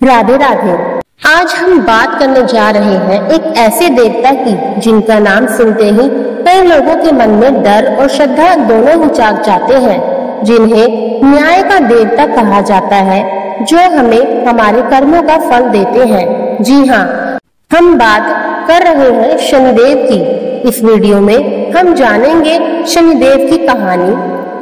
राधे राधे। आज हम बात करने जा रहे हैं एक ऐसे देवता की जिनका नाम सुनते ही कई लोगों के मन में डर और श्रद्धा दोनों ही जाग जाते हैं, जिन्हें न्याय का देवता कहा जाता है, जो हमें हमारे कर्मों का फल देते हैं। जी हाँ, हम बात कर रहे हैं शनिदेव की। इस वीडियो में हम जानेंगे शनिदेव की कहानी,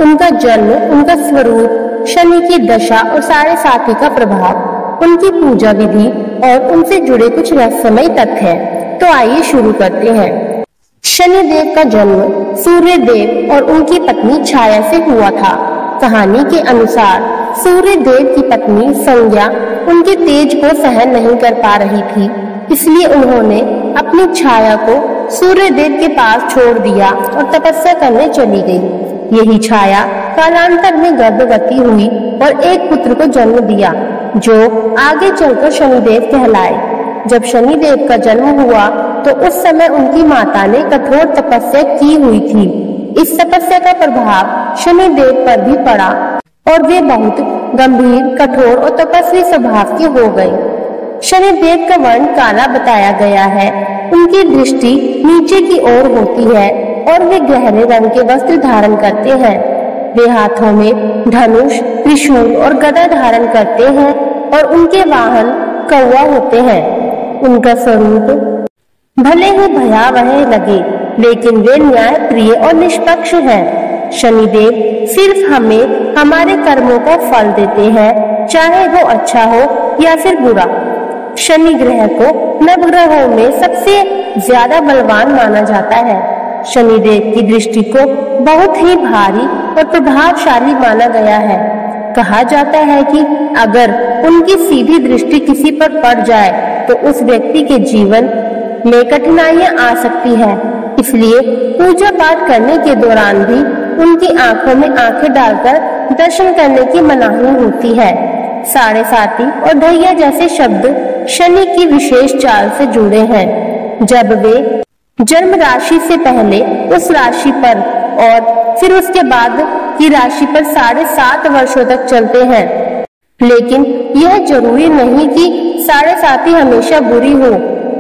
उनका जन्म, उनका स्वरूप, शनि की दशा और साढ़े साथी का प्रभाव, उनकी पूजा विधि और उनसे जुड़े कुछ रहस्यमय तथ्य। तो आइए शुरू करते हैं। शनिदेव का जन्म सूर्य देव और उनकी पत्नी छाया से हुआ था। कहानी के अनुसार सूर्य देव की पत्नी संज्ञा उनके तेज को सहन नहीं कर पा रही थी, इसलिए उन्होंने अपनी छाया को सूर्य देव के पास छोड़ दिया और तपस्या करने चली गई। यही छाया कालांतर में गर्भवती हुई और एक पुत्र को जन्म दिया, जो आगे चलकर शनिदेव कहलाए। जब शनिदेव का जन्म हुआ तो उस समय उनकी माता ने कठोर तपस्या की हुई थी। इस तपस्या का प्रभाव शनिदेव पर भी पड़ा और वे बहुत गंभीर, कठोर और तपस्वी स्वभाव के हो गए। शनिदेव का वर्ण काला बताया गया है। उनकी दृष्टि नीचे की ओर होती है और वे गहरे रंग के वस्त्र धारण करते हैं। वे हाथों में धनुष, त्रिशूल और गदा धारण करते हैं और उनके वाहन कौवा होते हैं। उनका स्वरूप भले ही भयावह लगे, लेकिन वे न्याय प्रिय और निष्पक्ष हैं। शनिदेव सिर्फ हमें हमारे कर्मों का फल देते हैं, चाहे वो अच्छा हो या फिर बुरा। शनि ग्रह को नवग्रहों में सबसे ज्यादा बलवान माना जाता है। शनिदेव की दृष्टि को बहुत ही भारी और प्रभावशाली माना गया है। कहा जाता है कि अगर उनकी सीधी दृष्टि किसी पर पड़ जाए तो उस व्यक्ति के जीवन में कठिनाइयां आ सकती है। इसलिए पूजा पाठ करने के दौरान भी उनकी आंखों में आंखें डालकर दर्शन करने की मनाही होती है। साढ़े साती और ढैया जैसे शब्द शनि की विशेष चाल से जुड़े हैं। जब वे जन्म राशि से पहले उस राशि पर और फिर उसके बाद की राशि पर 7.5 वर्षों तक चलते हैं, लेकिन यह जरूरी नहीं कि साढ़े साती हमेशा बुरी हो।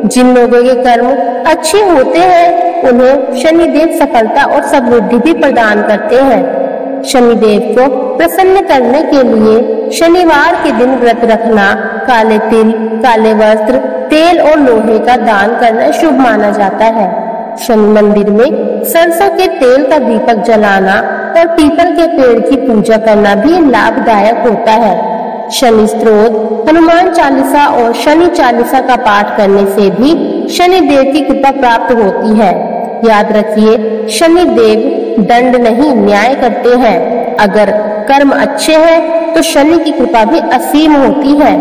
जिन लोगों के कर्म अच्छे होते हैं उन्हें शनिदेव सफलता और समृद्धि भी प्रदान करते हैं। शनिदेव को प्रसन्न करने के लिए शनिवार के दिन व्रत रखना, काले तिल, काले वस्त्र, तेल और लोहे का दान करना शुभ माना जाता है। शनि मंदिर में सरसों के तेल का दीपक जलाना और पीपल के पेड़ की पूजा करना भी लाभदायक होता है। शनि स्तोत्र, हनुमान चालीसा और शनि चालीसा का पाठ करने से भी शनिदेव की कृपा प्राप्त होती है। याद रखिए, शनिदेव दंड नहीं, न्याय करते हैं। अगर कर्म अच्छे हैं तो शनि की कृपा भी असीम होती है।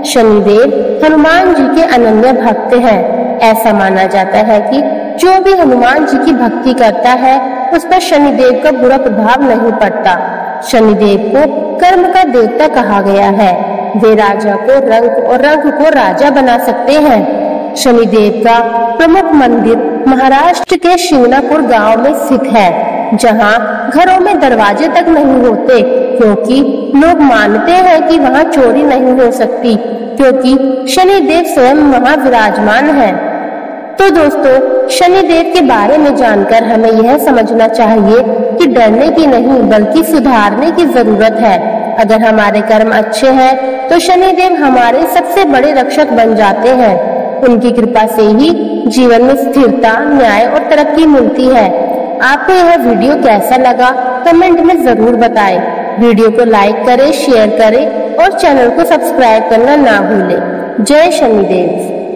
शनिदेव हनुमान जी के अनन्य भक्त हैं। ऐसा माना जाता है कि जो भी हनुमान जी की भक्ति करता है उस पर शनिदेव का बुरा प्रभाव नहीं पड़ता। शनिदेव को कर्म का देवता कहा गया है। वे राजा को रंक और रंक को राजा बना सकते हैं। शनिदेव का प्रमुख मंदिर महाराष्ट्र के शिंगणापुर गांव में स्थित है, जहां घरों में दरवाजे तक नहीं होते, क्योंकि लोग मानते हैं कि वहां चोरी नहीं हो सकती, क्योंकि शनिदेव स्वयं वहां विराजमान है। तो दोस्तों, शनिदेव के बारे में जानकर हमें यह समझना चाहिए कि डरने की नहीं बल्कि सुधारने की जरूरत है। अगर हमारे कर्म अच्छे हैं तो शनिदेव हमारे सबसे बड़े रक्षक बन जाते हैं। उनकी कृपा से ही जीवन में स्थिरता, न्याय और तरक्की मिलती है। आपको यह वीडियो कैसा लगा कमेंट में जरूर बताएं। वीडियो को लाइक करें, शेयर करें और चैनल को सब्सक्राइब करना ना भूलें। जय शनिदेव।